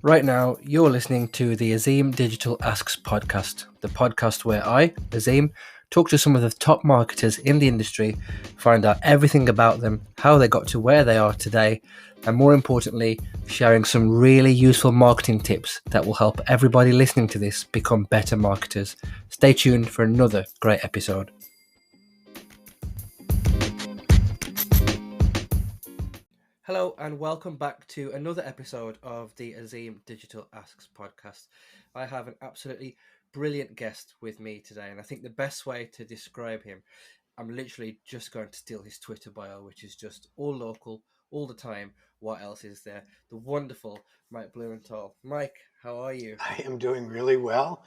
Right now, you're listening to the Azim Digital Asks podcast, the podcast where I, Azim, talk to some of the top marketers in the industry, find out everything about them, how they got to where they are today, and more importantly, sharing some really useful marketing tips that will help everybody listening to this become better marketers. Stay tuned for another great episode. Hello and welcome back to another episode of the Azim Digital Asks podcast. I have an absolutely brilliant guest with me today, and I think the best way to describe him, I'm literally just going to steal his Twitter bio, which is just all local, all the time. What else is there? The wonderful Mike Blumenthal. Mike, how are you? I am doing really well.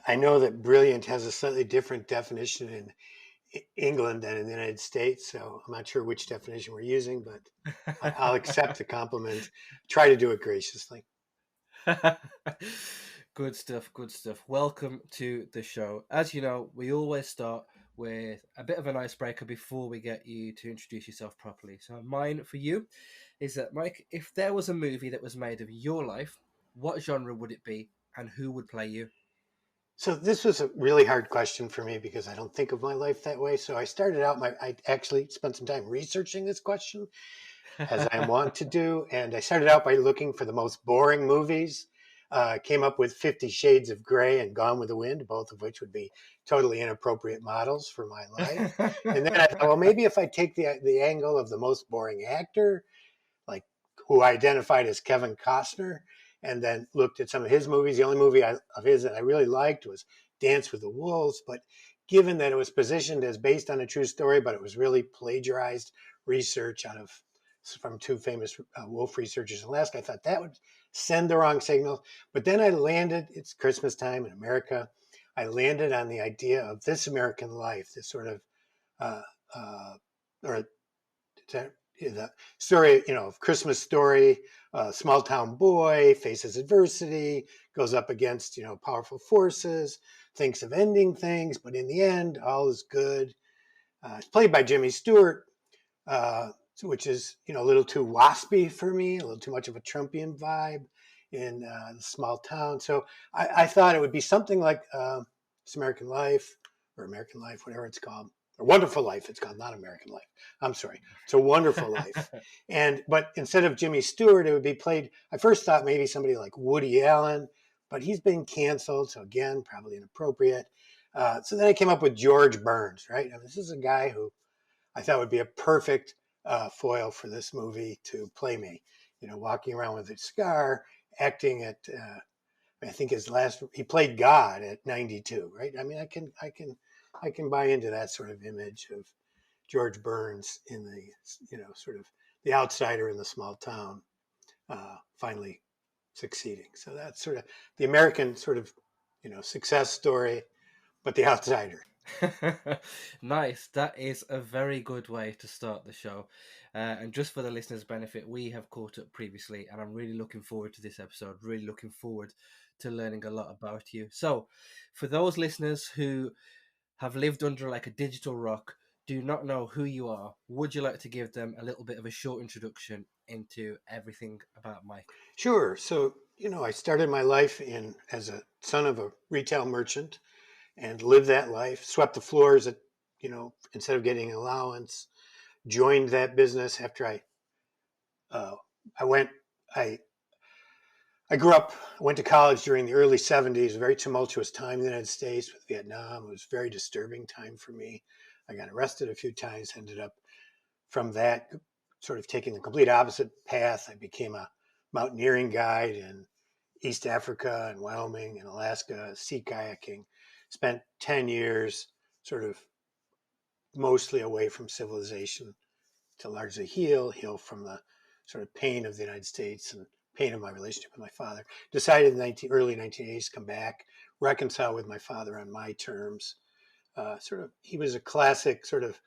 I know that brilliant has a slightly different definition in England than in the United States, so I'm not sure which definition we're using, but I'll accept the compliment. Try to do it graciously. Good stuff, good stuff. Welcome to the show. As you know, we always start with a bit of an icebreaker before we get you to introduce yourself properly. So, mine for you is that, Mike, if there was a movie that was made of your life, what genre would it be and who would play you? So this was a really hard question for me because I don't think of my life that way. So I actually spent some time researching this question as I want to do. And I started out by looking for the most boring movies. Came up with 50 Shades of Grey and Gone with the Wind, both of which would be totally inappropriate models for my life. And then I thought, well, maybe if I take the angle of the most boring actor, like who I identified as Kevin Costner, and then looked at some of his movies. The only of his that I really liked was Dance with the Wolves. But given that it was positioned as based on a true story, but it was really plagiarized research from two famous wolf researchers in Alaska, I thought that would send the wrong signal. But then it's Christmas time in America. I landed on the idea of This American Life, this sort of, uh, uh, or the story, of Christmas story, small town boy faces adversity, goes up against, powerful forces, thinks of ending things, but in the end, all is good. It's played by Jimmy Stewart, uh, which is, a little too waspy for me, a little too much of a Trumpian vibe in the small town. So I thought it would be something like It's American Life or American Life, whatever it's called. Or Wonderful Life, it's called, not American Life. I'm sorry. It's A Wonderful Life. But instead of Jimmy Stewart, it would be played. I first thought maybe somebody like Woody Allen, but he's been canceled. So again, probably inappropriate. So then I came up with George Burns, right? I mean, this is a guy who I thought would be a perfect foil for this movie to play me. Walking around with a scar, acting at. I think he played God at 92, right? I mean, I can buy into that sort of image of George Burns in the, sort of the outsider in the small town, finally succeeding. So that's sort of the American sort of, success story, but the outsider. Nice. That is a very good way to start the show. And just for the listeners' benefit, we have caught up previously, and I'm really looking forward to this episode. Really looking forward to learning a lot about you. So, for those listeners who have lived under like a digital rock, do not know who you are, would you like to give them a little bit of a short introduction into everything about Mike? Sure. So, I started my life as a son of a retail merchant and lived that life, swept the floors instead of getting an allowance, joined that business after uh, I went, I grew up, went to college during the early 70s, a very tumultuous time in the United States with Vietnam. It was a very disturbing time for me. I got arrested a few times, ended up from that sort of taking the complete opposite path. I became a mountaineering guide in East Africa and Wyoming and Alaska, sea kayaking. Spent 10 years sort of mostly away from civilization to largely heal from the sort of pain of the United States and pain of my relationship with my father. Decided in the early 1980s to come back, reconcile with my father on my terms. He was a classic sort of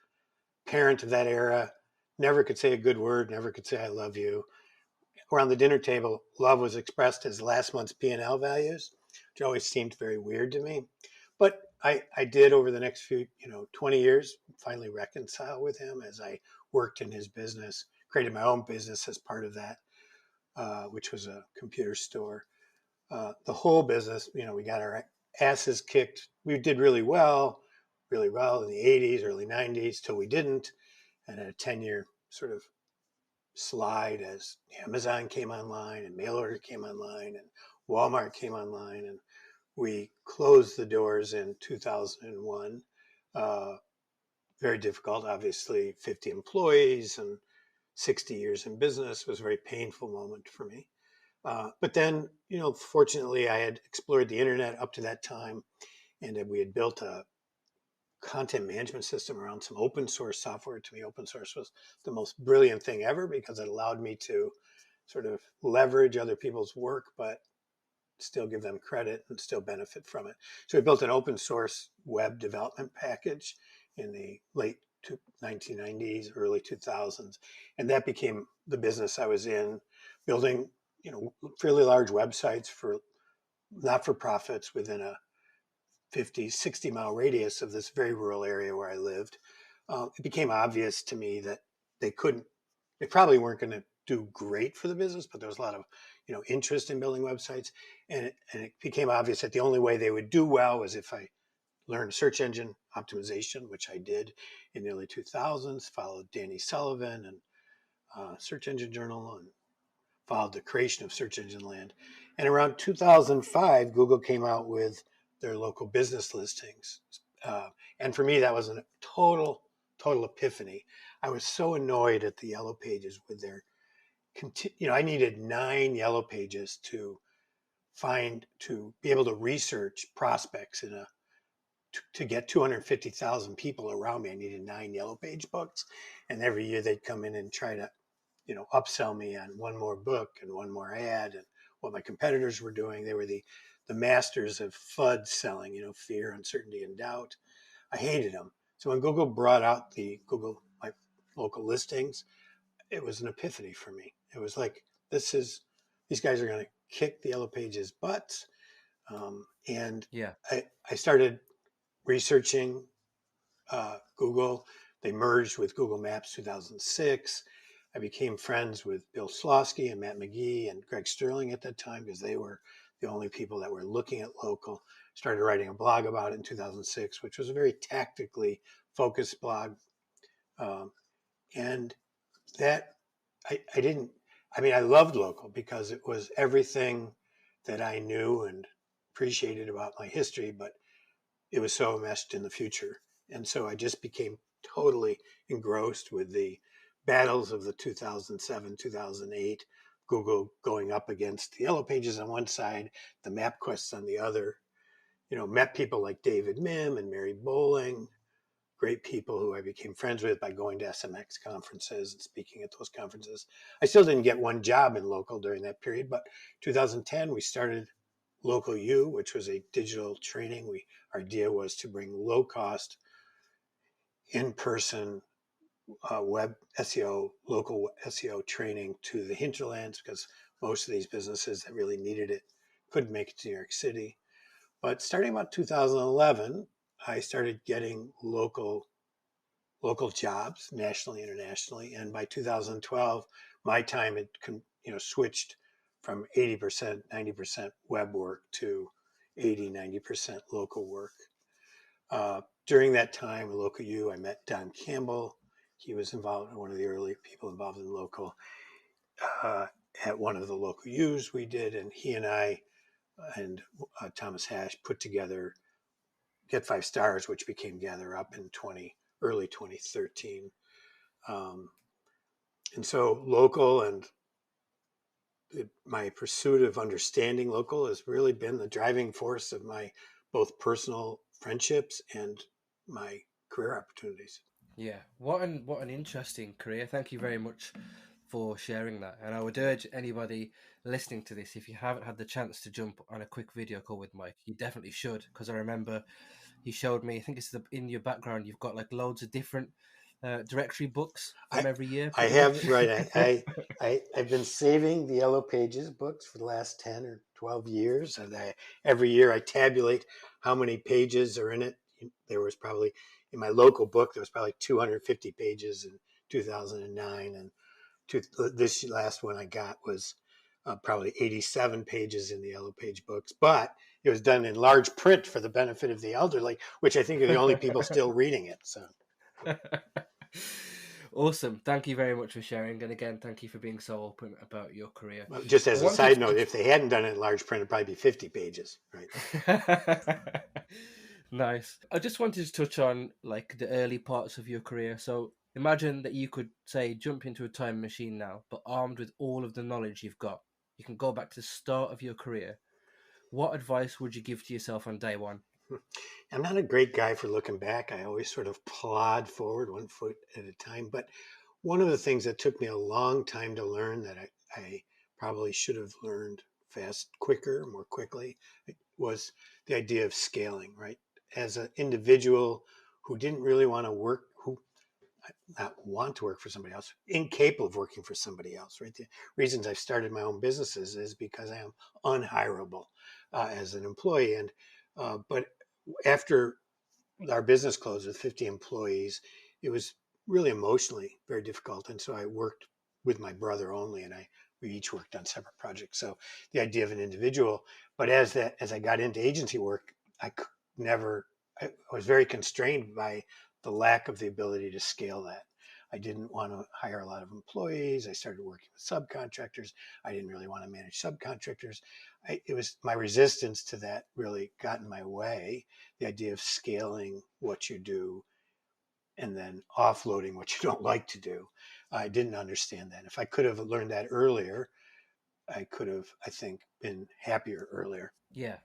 parent of that era. Never could say a good word, never could say I love you. Around the dinner table, love was expressed as last month's P&L values, which always seemed very weird to me. But I did over the next 20 years, finally reconcile with him as I worked in his business, created my own business as part of that. which was a computer store. The whole business, we got our asses kicked. We did really well in the 80s, early 90s, till we didn't. And a 10-year sort of slide as Amazon came online and mail order came online and Walmart came online. And we closed the doors in 2001. Very difficult, obviously, 50 employees and 60 years in business was a very painful moment for me. But then, fortunately, I had explored the internet up to that time, and we had built a content management system around some open source software. To me, open source was the most brilliant thing ever because it allowed me to sort of leverage other people's work, but still give them credit and still benefit from it. So we built an open source web development package in the late 1990s, early 2000s, and that became the business I was in, building fairly large websites for not-for-profits within a 50, 60-mile radius of this very rural area where I lived. It became obvious to me that they probably weren't going to do great for the business, but there was a lot of interest in building websites, and it became obvious that the only way they would do well was if I learned search engine optimization, which I did in the early 2000s, followed Danny Sullivan and Search Engine Journal, and followed the creation of Search Engine Land. And around 2005, Google came out with their local business listings. And for me, that was a total epiphany. I was so annoyed at the Yellow Pages with their, I needed 9 Yellow Pages to be able to research prospects to get 250,000 people around me. I needed 9 Yellow Page books. And every year they'd come in and try to upsell me on one more book and one more ad and what my competitors were doing. They were the masters of FUD selling, fear, uncertainty, and doubt. I hated them. So when Google brought out my local listings, it was an epiphany for me. It was like, these guys are going to kick the Yellow Pages butts. And Yeah. I started researching Google. They merged with Google Maps 2006. I became friends with Bill Slawski and Matt McGee and Greg Sterling at that time because they were the only people that were looking at local. Started writing a blog about it in 2006, which was a very tactically focused blog. And that I loved local because it was everything that I knew and appreciated about my history, but it was so enmeshed in the future. And so I just became totally engrossed with the battles of the 2007, 2008, Google going up against the Yellow Pages on one side, the MapQuests on the other. Met people like David Mim and Mary Bowling, great people who I became friends with by going to SMX conferences and speaking at those conferences. I still didn't get one job in local during that period, but 2010 we started Local U, which was a digital training. Our idea was to bring low cost, in-person web SEO, local SEO training to the hinterlands because most of these businesses that really needed it couldn't make it to New York City. But starting about 2011, I started getting local jobs nationally, internationally, and by 2012, my time had switched from 80%, 90% web work to 80, 90% local work. During that time at Local U, I met Don Campbell. He was one of the early people involved in local at one of the Local U's we did, and he and I and Thomas Hash put together Get 5 Stars, which became Gather Up in early 2013. And so local and my pursuit of understanding local has really been the driving force of my both personal friendships and my career opportunities. Yeah, what an interesting career. Thank you very much for sharing that. And I would urge anybody listening to this, if you haven't had the chance to jump on a quick video call with Mike, you definitely should, because I remember he showed me. I think it's in your background. You've got like loads of different directory books from every year. I Pretty have much. right. I've been saving the Yellow Pages books for the last 10 or 12 years, and every year I tabulate how many pages are in it. There was probably in my local book there was probably 250 pages in 2009, and this last one I got was probably 87 pages in the Yellow Page books, but it was done in large print for the benefit of the elderly, which I think are the only people still reading it. So Awesome. Thank you very much for sharing. And again, thank you for being so open about your career. just I as a wanted side to note, if they hadn't done it in large print, it'd probably be 50 pages, right? Nice. I just wanted to touch on like the early parts of your career. So imagine that you could say jump into a time machine now, but armed with all of the knowledge you've got. You can go back to the start of your career. What advice would you give to yourself on day one? I'm not a great guy for looking back. I always sort of plod forward 1 foot at a time. But one of the things that took me a long time to learn that I probably should have learned quicker, more quickly, was the idea of scaling, right? As an individual who didn't really want to work, who not want to work for somebody else, incapable of working for somebody else, right? The reasons I've started my own businesses is because I am unhirable as an employee. But after our business closed with 50 employees, it was really emotionally very difficult. And so I worked with my brother only, and we each worked on separate projects. So the idea of an individual, but as I got into agency work, I was very constrained by the lack of the ability to scale that. I didn't want to hire a lot of employees. I started working with subcontractors. I didn't really want to manage subcontractors. It was my resistance to that really got in my way. The idea of scaling what you do and then offloading what you don't like to do. I didn't understand that. If I could have learned that earlier, I could have, I think, been happier earlier. Yeah,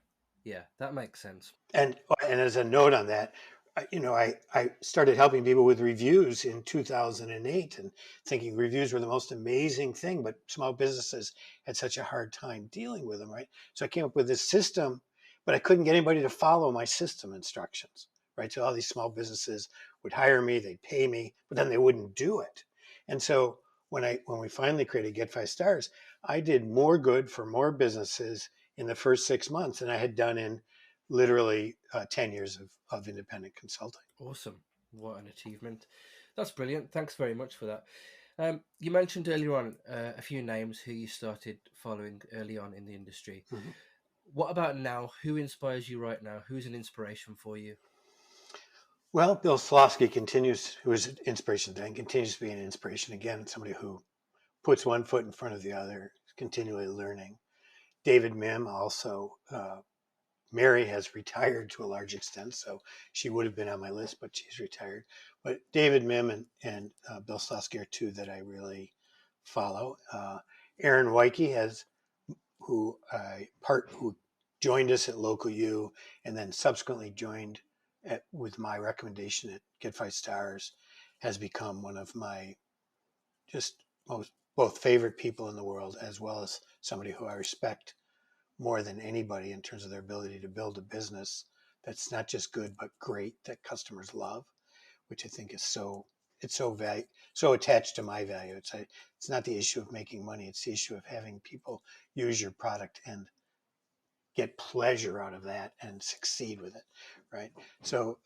yeah, that makes sense. And as a note on that, I started helping people with reviews in 2008 and thinking reviews were the most amazing thing, but small businesses had such a hard time dealing with them, right? So I came up with this system, but I couldn't get anybody to follow my system instructions, right? So all these small businesses would hire me, they'd pay me, but then they wouldn't do it. And so when we finally created Get 5 Stars, I did more good for more businesses in the first 6 months than I had done in literally 10 years of independent consulting. Awesome. What an achievement. That's brilliant. Thanks very much for that. You mentioned earlier on a few names who you started following early on in the industry. Mm-hmm. What about now? Who inspires you right now? Who's an inspiration for you? Well, Bill Slawski who was an inspiration then, continues to be an inspiration. Again, somebody who puts 1 foot in front of the other, continually learning. David Mim also, Mary has retired to a large extent, so she would have been on my list, but she's retired. But David Mim and Bill Slawski are two that I really follow. Aaron Wyke who joined us at Local U and then subsequently joined with my recommendation at Get 5 Stars, has become one of my just most both favorite people in the world, as well as somebody who I respect more than anybody in terms of their ability to build a business that's not just good but great, that customers love, which I think is so attached to my value. It's not the issue of making money; it's the issue of having people use your product and get pleasure out of that and succeed with it, right? So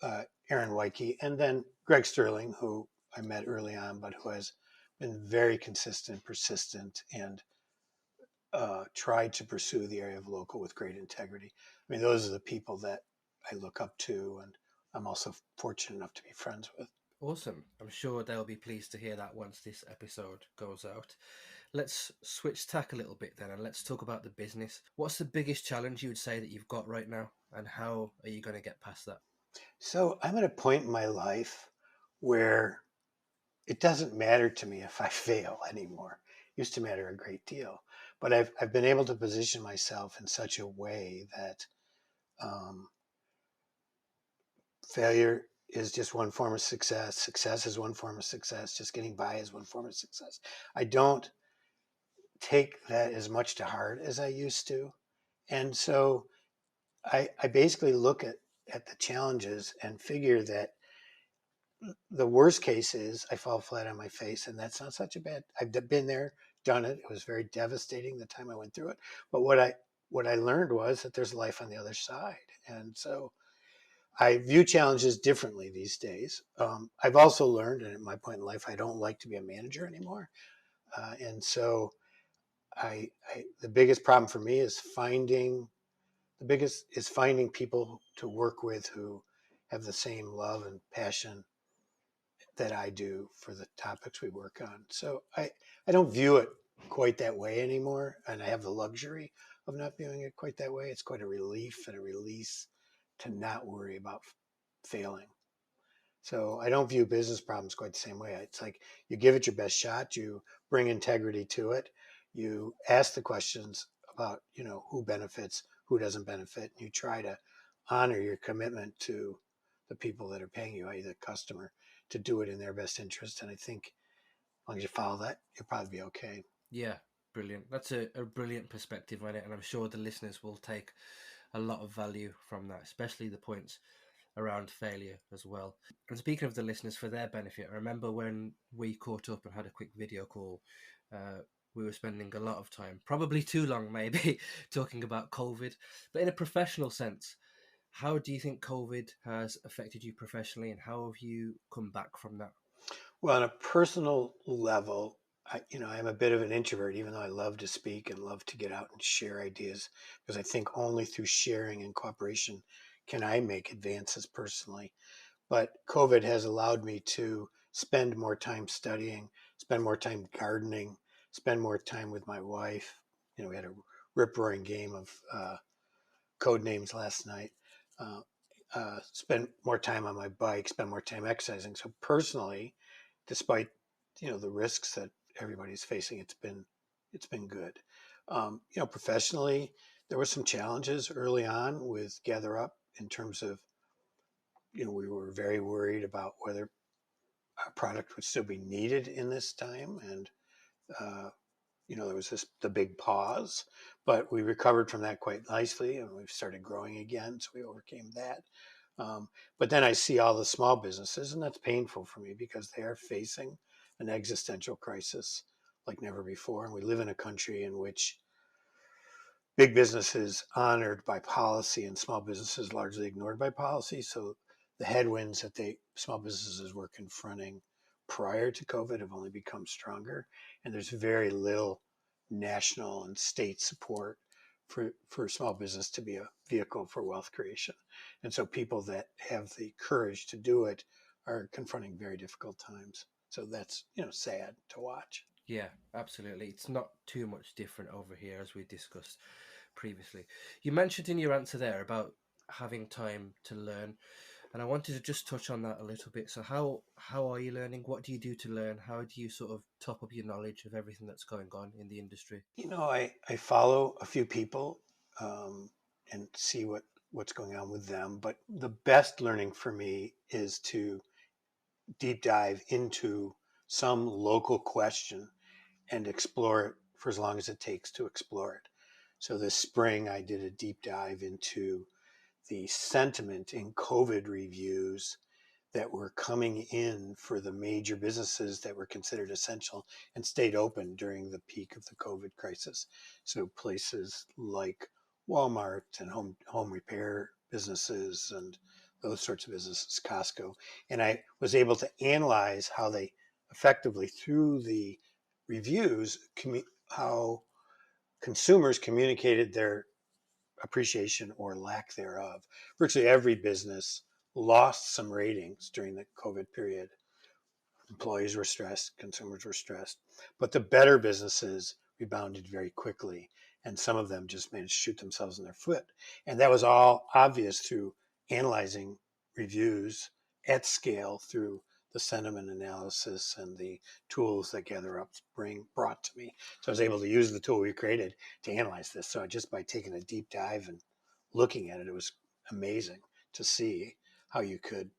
Aaron Wyke, and then Greg Sterling, who I met early on, but who has been very consistent, persistent, and tried to pursue the area of local with great integrity. I mean, those are the people that I look up to, and I'm also fortunate enough to be friends with. Awesome. I'm sure they'll be pleased to hear that once this episode goes out. Let's switch tack a little bit then and let's talk about the business. What's the biggest challenge you would say that you've got right now and how are you going to get past that? So I'm at a point in my life where it doesn't matter to me if I fail anymore. It used to matter a great deal, but I've been able to position myself in such a way that um, failure is just one form of success. Success is one form of success. Just getting by is one form of success. I don't take that as much to heart as I used to, and so I basically look at the challenges and figure that the worst case is I fall flat on my face, and that's not such a bad. I've been there, done it. It was very devastating the time I went through it. But what I learned was that there's life on the other side, and so I view challenges differently these days. I've also learned, and at my point in life, I don't like to be a manager anymore, and so the biggest problem for me is finding people to work with who have the same love and passion that I do for the topics we work on. So I don't view it quite that way anymore, and I have the luxury of not viewing it quite that way. It's quite a relief and a release to not worry about failing. So I don't view business problems quite the same way. It's like you give it your best shot, you bring integrity to it, you ask the questions about, who benefits, who doesn't benefit, and you try to honor your commitment to the people that are paying you, i.e. the customer, to do it in their best interest. And I think as long as you follow that, you'll probably be okay. Yeah, brilliant. That's a brilliant perspective on it, and I'm sure the listeners will take a lot of value from that, especially the points around failure as well. And speaking of the listeners, for their benefit, I remember when we caught up and had a quick video call, we were spending a lot of time, probably too long maybe, talking about COVID. But in a professional sense, how do you think COVID has affected you professionally, and how have you come back from that? Well, on a personal level, I'm a bit of an introvert, even though I love to speak and love to get out and share ideas, because I think only through sharing and cooperation can I make advances personally. But COVID has allowed me to spend more time studying, spend more time gardening, spend more time with my wife. We had a rip roaring game of code names last night. Uh, spend more time on my bike, spend more time exercising. So personally, despite the risks that everybody's facing, it's been good. Professionally, there were some challenges early on with Gather Up in terms of we were very worried about whether our product would still be needed in this time, and uh, there was the big pause, but we recovered from that quite nicely, and we've started growing again, so we overcame that. Um, but then I see all the small businesses, and that's painful for me because they are facing an existential crisis like never before. And we live in a country in which big business is honored by policy and small businesses largely ignored by policy. So the headwinds that small businesses were confronting prior to COVID have only become stronger. And there's very little national and state support for small business to be a vehicle for wealth creation. And so people that have the courage to do it are confronting very difficult times. So that's, sad to watch. Yeah, absolutely. It's not too much different over here as we discussed previously. You mentioned in your answer there about having time to learn, and I wanted to just touch on that a little bit. So how are you learning? What do you do to learn? How do you sort of top up your knowledge of everything that's going on in the industry? I follow a few people and see what's going on with them. But the best learning for me is to deep dive into some local question and explore it for as long as it takes to explore it. So this spring, I did a deep dive into the sentiment in COVID reviews that were coming in for the major businesses that were considered essential and stayed open during the peak of the COVID crisis. So places like Walmart and home repair businesses and those sorts of businesses, Costco. And I was able to analyze how they effectively, through the reviews, how consumers communicated their appreciation or lack thereof. Virtually every business lost some ratings during the COVID period. Employees were stressed, consumers were stressed, but the better businesses rebounded very quickly. And some of them just managed to shoot themselves in their foot. And that was all obvious through analyzing reviews at scale through the sentiment analysis and the tools that GatherUp brought to me. So I was able to use the tool we created to analyze this. So just by taking a deep dive and looking at it, it was amazing to see how you could,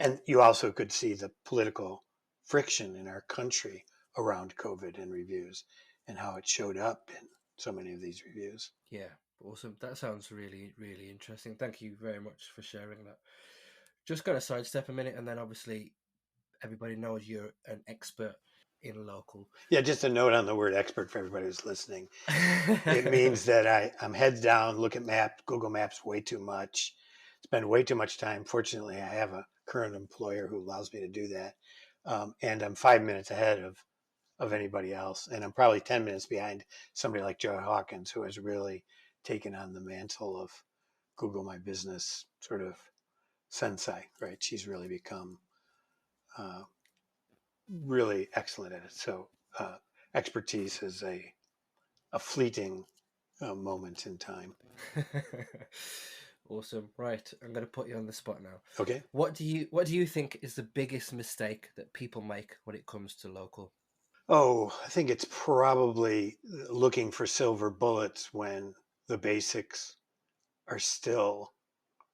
and you also could see the political friction in our country around COVID and reviews and how it showed up in so many of these reviews. Yeah, awesome. That sounds really, really interesting. Thank you very much for sharing that. Just going to sidestep a minute, and then obviously everybody knows you're an expert in local. Yeah, just a note on the word expert for everybody who's listening. It means that I'm heads down, look at Google Maps way too much, spend way too much time. Fortunately, I have a current employer who allows me to do that. And I'm 5 minutes ahead of of anybody else. And I'm probably 10 minutes behind somebody like Joy Hawkins, who has really taken on the mantle of Google My Business sort of sensei, right? She's really become uh, really excellent at it. So expertise is a fleeting moment in time. Awesome. Right, I'm going to put you on the spot now. Okay. What do you think is the biggest mistake that people make when it comes to local? Oh, I think it's probably looking for silver bullets when the basics are still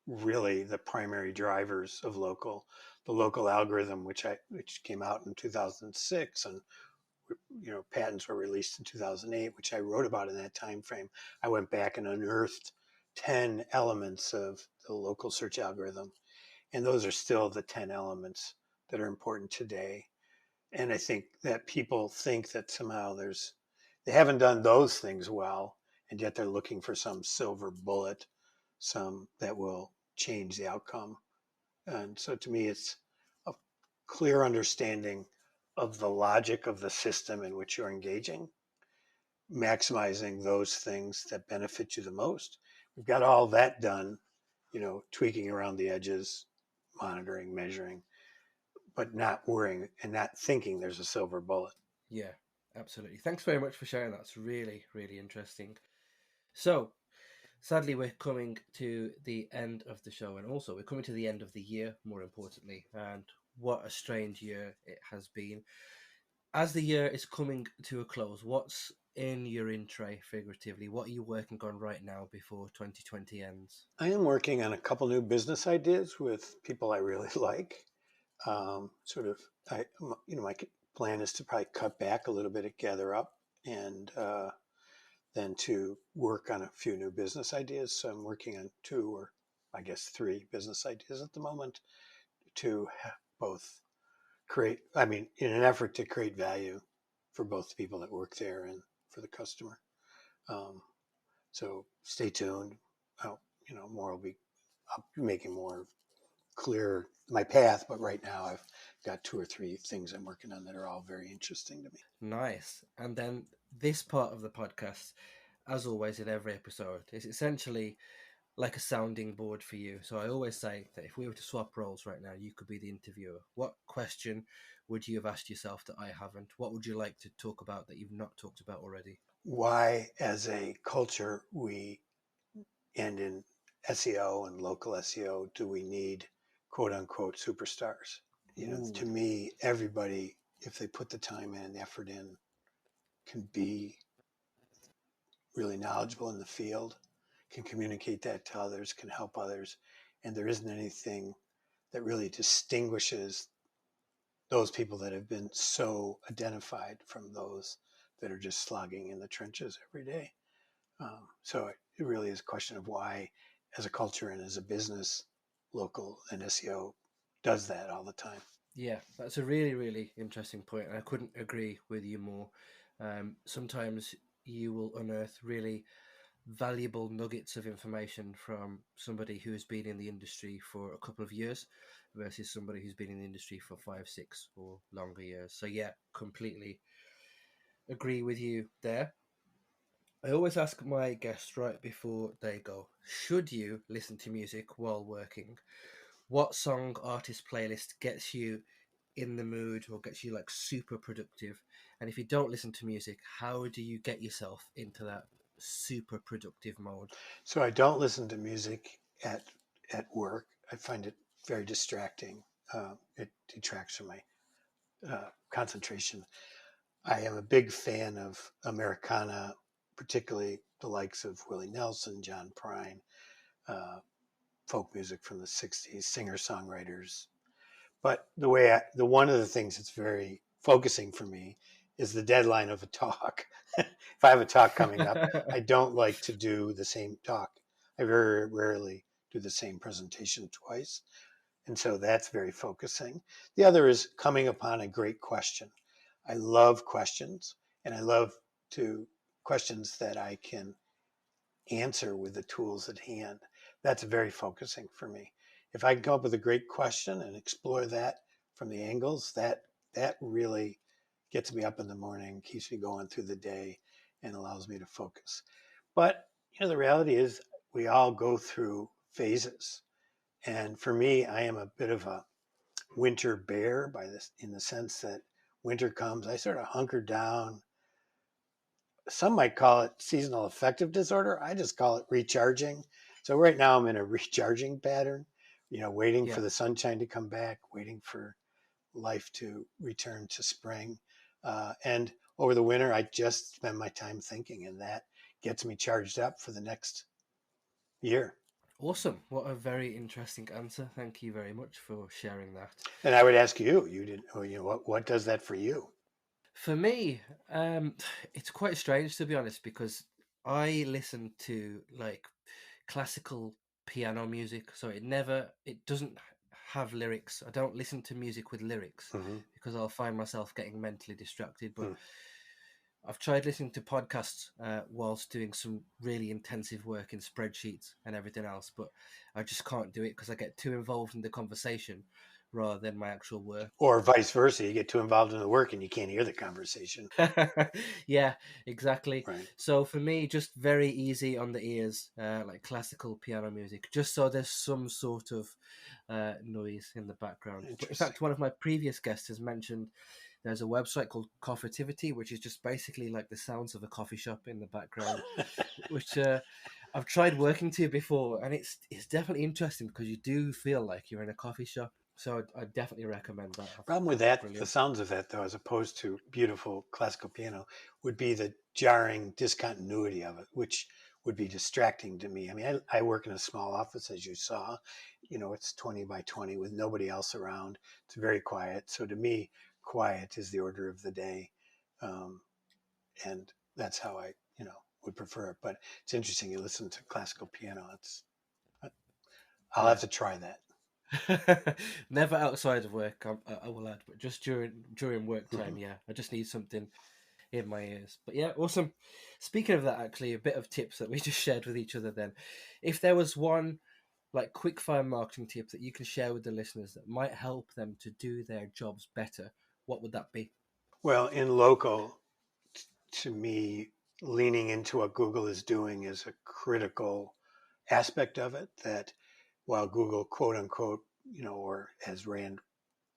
really the primary drivers of local. The local algorithm, which came out in 2006, and patents were released in 2008, which I wrote about in that time frame. I went back and unearthed 10 elements of the local search algorithm, and those are still the 10 elements that are important today. And I think that people think that somehow they haven't done those things well, and yet they're looking for some silver bullet, some that will change the outcome. And so to me, it's a clear understanding of the logic of the system in which you're engaging, maximizing those things that benefit you the most. We've got all that done, tweaking around the edges, monitoring, measuring, but not worrying and not thinking there's a silver bullet. Yeah, absolutely. Thanks very much for sharing that. It's really, really interesting. So, sadly, we're coming to the end of the show, and also we're coming to the end of the year, more importantly. And what a strange year it has been. As the year is coming to a close, what's in your in tray, figuratively? What are you working on right now before 2020 ends? I am working on a couple new business ideas with people I really like. Sort of, my plan is to probably cut back a little bit at Gather Up, and then to work on a few new business ideas. So I'm working on two, or I guess three business ideas at the moment to both in an effort to create value for both the people that work there and for the customer. Um, so stay tuned. Oh, more will be, I'll be making more clear my path, but right now I've got two or three things I'm working on that are all very interesting to me. Nice. And then this part of the podcast, as always in every episode, is essentially like a sounding board for you. So I always say that if we were to swap roles right now, you could be the interviewer. What question would you have asked yourself that I haven't? What would you like to talk about that you've not talked about already? Why, as a culture, and in SEO and local SEO, do we need quote unquote superstars? Ooh, To me, everybody, if they put the time in and effort in, can be really knowledgeable in the field, can communicate that to others, can help others. And there isn't anything that really distinguishes those people that have been so identified from those that are just slogging in the trenches every day. So it really is a question of why, as a culture and as a business, local and SEO does that all the time. yeah, that's a really, really interesting point, and I couldn't agree with you more. Sometimes you will unearth really valuable nuggets of information from somebody who has been in the industry for a couple of years versus somebody who's been in the industry for 5, 6, or longer years. So, yeah, completely agree with you there. I always ask my guests right before they go, should you listen to music while working? What song, artist, playlist gets you in the mood or gets you like super productive? And if you don't listen to music, how do you get yourself into that super productive mode? So I don't listen to music at work. I find it very distracting. It detracts from my concentration. I am a big fan of Americana, particularly the likes of Willie Nelson, John Prine, uh, folk music from the '60s, singer-songwriters. But the one of the things that's very focusing for me is the deadline of a talk. If I have a talk coming up, I don't like to do the same talk. I very rarely do the same presentation twice. And so that's very focusing. The other is coming upon a great question. I love questions, and I love to questions that I can answer with the tools at hand. That's very focusing for me. If I can come up with a great question and explore that from the angles, that really gets me up in the morning, keeps me going through the day, and allows me to focus. But the reality is we all go through phases. And for me, I am a bit of a winter bear in the sense that winter comes, I sort of hunker down. Some might call it seasonal affective disorder. I just call it recharging. So right now I'm in a recharging pattern, waiting Yeah. for the sunshine to come back, waiting for life to return to spring. And over the winter, I just spend my time thinking, and that gets me charged up for the next year. Awesome. What a very interesting answer. Thank you very much for sharing that. And I would ask you, what does that for you? For me, it's quite strange, to be honest, because I listen to like classical piano music, so it doesn't have lyrics. I don't listen to music with lyrics Mm-hmm. because I'll find myself getting mentally distracted. But Mm. I've tried listening to podcasts whilst doing some really intensive work in spreadsheets and everything else, but I just can't do it because I get too involved in the conversation rather than my actual work. Or vice versa, you get too involved in the work and you can't hear the conversation. Yeah, exactly. Right. So for me, just very easy on the ears, like classical piano music, just so there's some sort of noise in the background. But in fact, one of my previous guests has mentioned there's a website called Coffeetivity, which is just basically like the sounds of a coffee shop in the background, which I've tried working to before, and it's definitely interesting because you do feel like you're in a coffee shop. So I definitely recommend that. Problem with that, Brilliant. the sounds of that, though, as opposed to beautiful classical piano, would be the jarring discontinuity of it, which would be distracting to me. I mean, I work in a small office, as you saw. It's 20 by 20 with nobody else around. It's very quiet. So to me, quiet is the order of the day. And that's how I, would prefer it. But it's interesting. You listen to classical piano. I'll have to try that. Never outside of work, I will add, but just during work time, Mm-hmm. yeah. I just need something in my ears. But yeah, awesome. Speaking of that, actually, a bit of tips that we just shared with each other then. If there was one like quick fire marketing tip that you can share with the listeners that might help them to do their jobs better, what would that be? Well, in local, to me, leaning into what Google is doing is a critical aspect of it. That while Google, quote unquote, or as Rand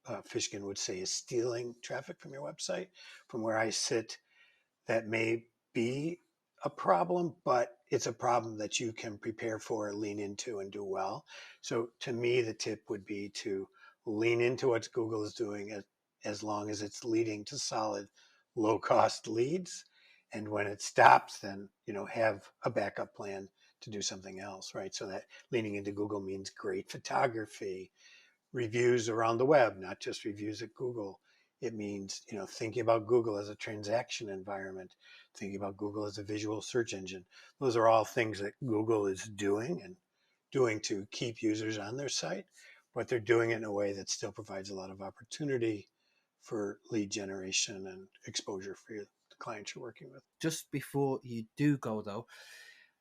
Fishkin would say, is stealing traffic from your website, from where I sit, that may be a problem, but it's a problem that you can prepare for, lean into, and do well. So to me, the tip would be to lean into what Google is doing as long as it's leading to solid, low cost leads. And when it stops, then, have a backup plan to do something else, right? So that leaning into Google means great photography, reviews around the web, not just reviews at Google. It means, thinking about Google as a transaction environment, thinking about Google as a visual search engine. Those are all things that Google is doing and doing to keep users on their site, but they're doing it in a way that still provides a lot of opportunity for lead generation and exposure for the clients you're working with. Just before you do go though,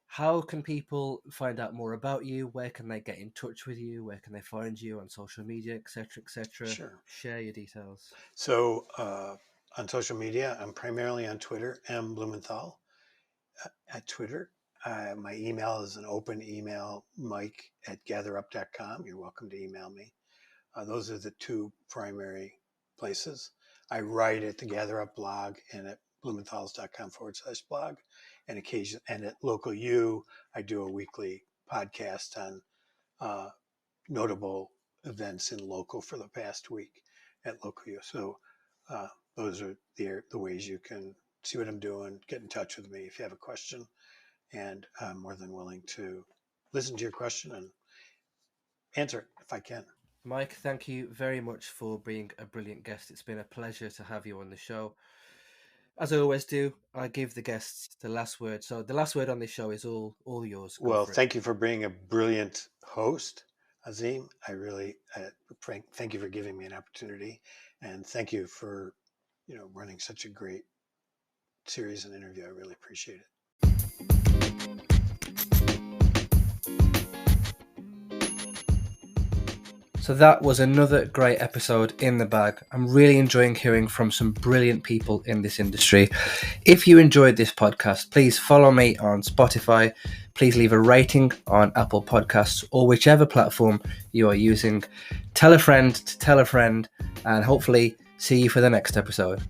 how can people find out more about you? Where can they get in touch with you? Where can they find you on social media, etc., etc.? Sure. Share your details. So on social media, I'm primarily on Twitter, M. Blumenthal at Twitter. My email is an open email, mike@gatherup.com. You're welcome to email me. Those are the two primary places. I write at the Gather Up blog and at blumenthals.com/blog. And at Local U, I do a weekly podcast on notable events in local for the past week at Local U. So those are the ways you can see what I'm doing, get in touch with me if you have a question. And I'm more than willing to listen to your question and answer it if I can. Mike, thank you very much for being a brilliant guest. It's been a pleasure to have you on the show. As I always do, I give the guests the last word. So the last word on this show is all yours. Go Well, for it. thank you for being a brilliant host, Azim. I really thank you for giving me an opportunity, and thank you for running such a great series and interview. I really appreciate it. So that was another great episode in the bag. I'm really enjoying hearing from some brilliant people in this industry. If you enjoyed this podcast, please follow me on Spotify. Please leave a rating on Apple Podcasts or whichever platform you are using. Tell a friend to tell a friend, and hopefully see you for the next episode.